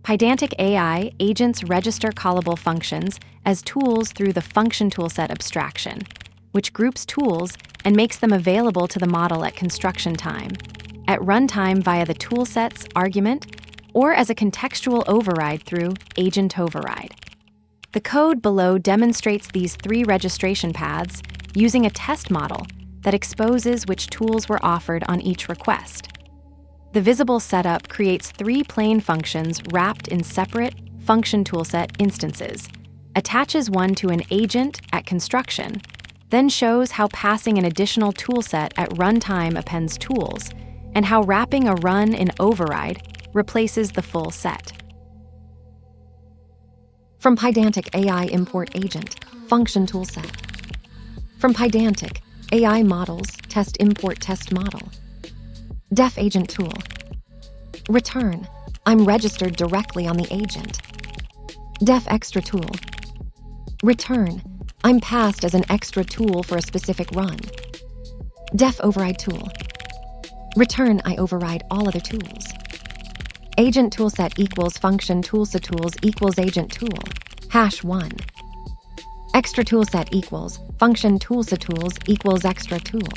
Pydantic AI agents register callable functions as tools through the FunctionToolset abstraction, which groups tools and makes them available to the model at construction time, at runtime via the toolsets argument, or as a contextual override through agent.override. The code below demonstrates these three registration paths using a test model that exposes which tools were offered on each request. The visible setup creates three plain functions wrapped in separate FunctionToolset instances, attaches one to an agent at construction, then shows how passing an additional toolset at runtime appends tools, and how wrapping a run in override replaces the full set. From Pydantic AI Import Agent, FunctionToolset. From Pydantic, AI Models, Test Import Test Model. Def Agent Tool. Return, I'm registered directly on the agent. Def Extra Tool. Return, I'm passed as an extra tool for a specific run. Def Override Tool. Return, I override all other tools. Agent Toolset equals function toolset tools equals agent tool, #1. Extra Toolset equals function toolset tools equals extra tool.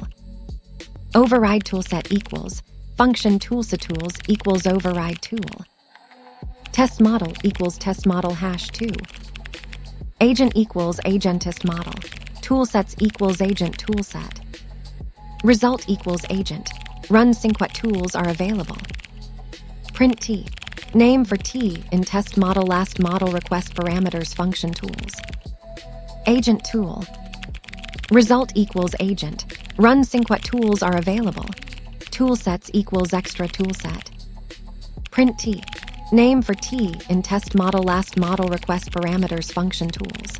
Override Toolset equals function toolset tools equals override tool. Test model equals test model #2. Agent equals agent test model. Toolsets equals agent toolset. Result equals agent. Run sync what tools are available. Print T. Name for T in test model last model request parameters function tools. Agent tool. Result equals agent. Run sync what tools are available. Toolsets equals extra toolset. Print T. Name for T in test model last model request parameters function tools.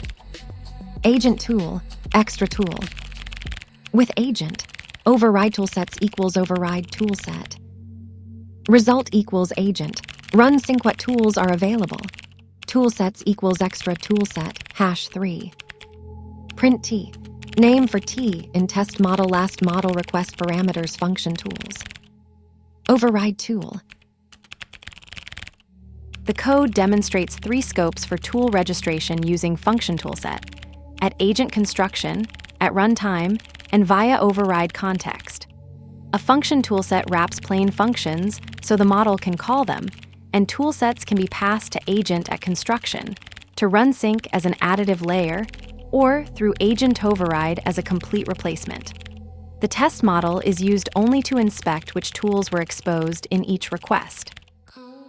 Agent tool, extra tool. With agent, override toolsets equals override toolset. Result equals agent. Run sync what tools are available. Toolsets equals extra toolset #3. Print T. Name for T in test model last model request parameters function tools. Override tool. The code demonstrates three scopes for tool registration using FunctionToolset, at agent construction, at runtime, and via override context. A function toolset wraps plain functions so the model can call them, and toolsets can be passed to agent at construction, to run sync as an additive layer, or through agent override as a complete replacement. The test model is used only to inspect which tools were exposed in each request.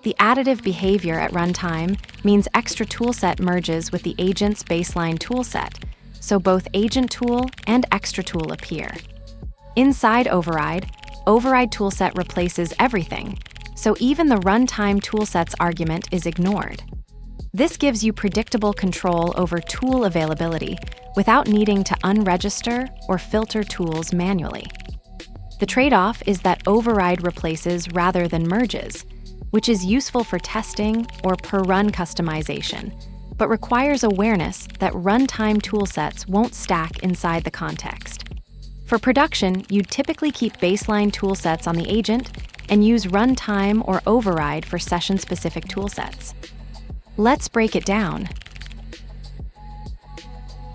The additive behavior at runtime means extra toolset merges with the agent's baseline toolset, so both agent tool and extra tool appear. Inside override, override toolset replaces everything, so even the runtime toolsets argument is ignored. This gives you predictable control over tool availability without needing to unregister or filter tools manually. The trade-off is that override replaces rather than merges, which is useful for testing or per-run customization, but requires awareness that runtime toolsets won't stack inside the context. For production, you'd typically keep baseline toolsets on the agent and use runtime or override for session-specific toolsets. Let's break it down.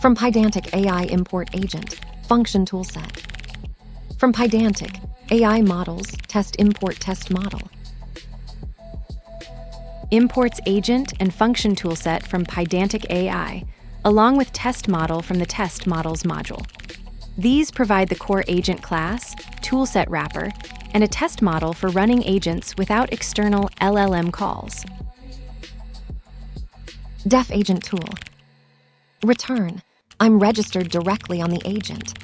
From Pydantic AI Import Agent, FunctionToolset. From Pydantic, AI Models, Test Import Test Model. Imports agent and FunctionToolset from Pydantic AI, along with test model from the test models module. These provide the core agent class, toolset wrapper, and a test model for running agents without external LLM calls. Def Agent Tool. Return, I'm registered directly on the agent.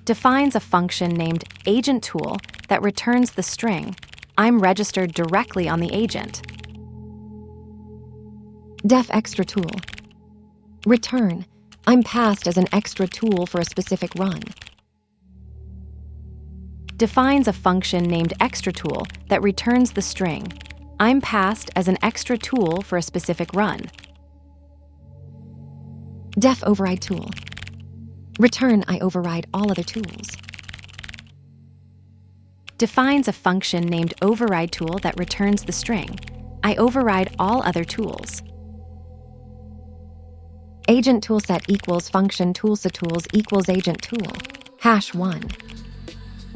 Defines a function named agent tool that returns the string, I'm registered directly on the agent. Def Extra Tool. Return, I'm passed as an extra tool for a specific run. Defines a function named extra tool that returns the string, I'm passed as an extra tool for a specific run. Def Override Tool. Return, I override all other tools. defines a function named override tool that returns the string. I override all other tools. Agent toolset equals function toolset tools equals agent tool, #1.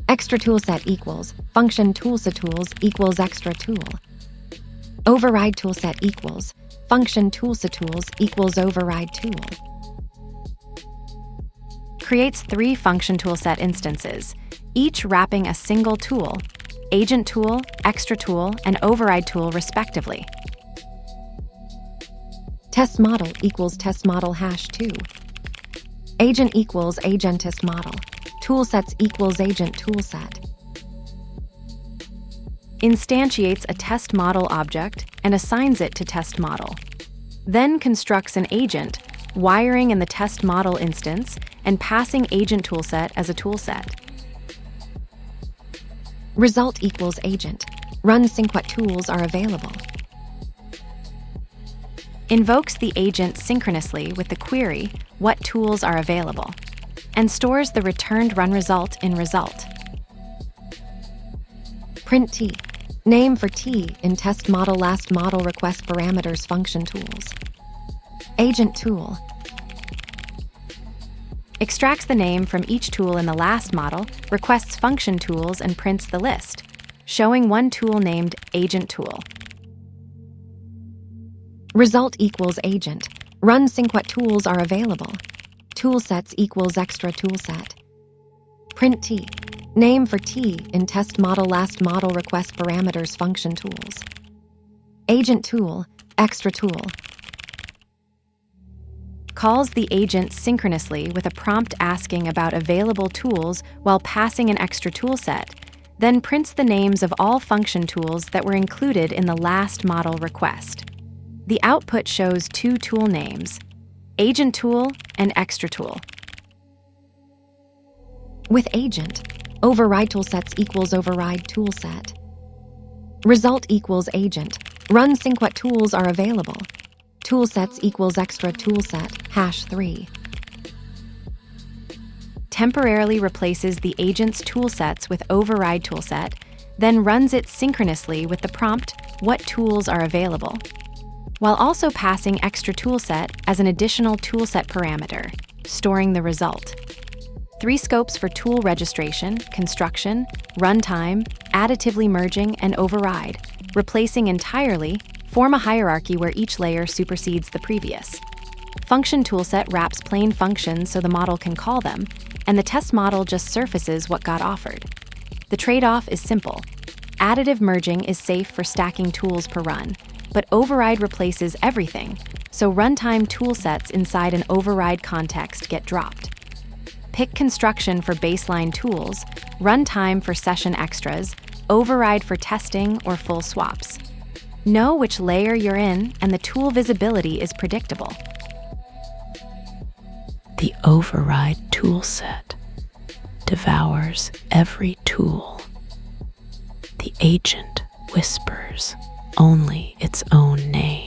Extra toolset equals function toolset tools equals extra tool. Override toolset equals function toolset tools equals override tool. Creates 3 function toolset instances, each wrapping a single tool, agent tool, extra tool, and override tool respectively. Test model equals test model #2. Agent equals agent test model. Toolsets equals agent toolset. Instantiates a test model object and assigns it to test model. Then constructs an agent, wiring in the test model instance and passing agent toolset as a toolset. Result equals agent. Run sync what tools are available. Invokes the agent synchronously with the query, what tools are available, and stores the returned run result in result. Print T. Name for T in test model last model request parameters function tools. Agent tool. Extracts the name from each tool in the last model, requests function tools, and prints the list, showing one tool named agent tool. Result equals agent. Run sync what tools are available. Toolsets equals extra toolset. Print T. Name for T in test model last model request parameters function tools. Agent tool, extra tool. Calls the agent synchronously with a prompt asking about available tools while passing an extra toolset, then prints the names of all function tools that were included in the last model request. The output shows 2 tool names, agent tool and extra tool. With agent, override toolsets equals override toolset. Result equals agent. Run sync what tools are available. Toolsets equals extra toolset #3. Temporarily replaces the agent's toolsets with override toolset, then runs it synchronously with the prompt, what tools are available, while also passing extra toolset as an additional toolset parameter, storing the result. 3 scopes for tool registration, construction, runtime, additively merging, and override, replacing entirely, form a hierarchy where each layer supersedes the previous. Function toolset wraps plain functions so the model can call them, and the test model just surfaces what got offered. The trade-off is simple. Additive merging is safe for stacking tools per run, but override replaces everything, so runtime toolsets inside an override context get dropped. Pick construction for baseline tools, runtime for session extras, override for testing or full swaps. Know which layer you're in, and the tool visibility is predictable. The override toolset devours every tool. The agent whispers only its own name.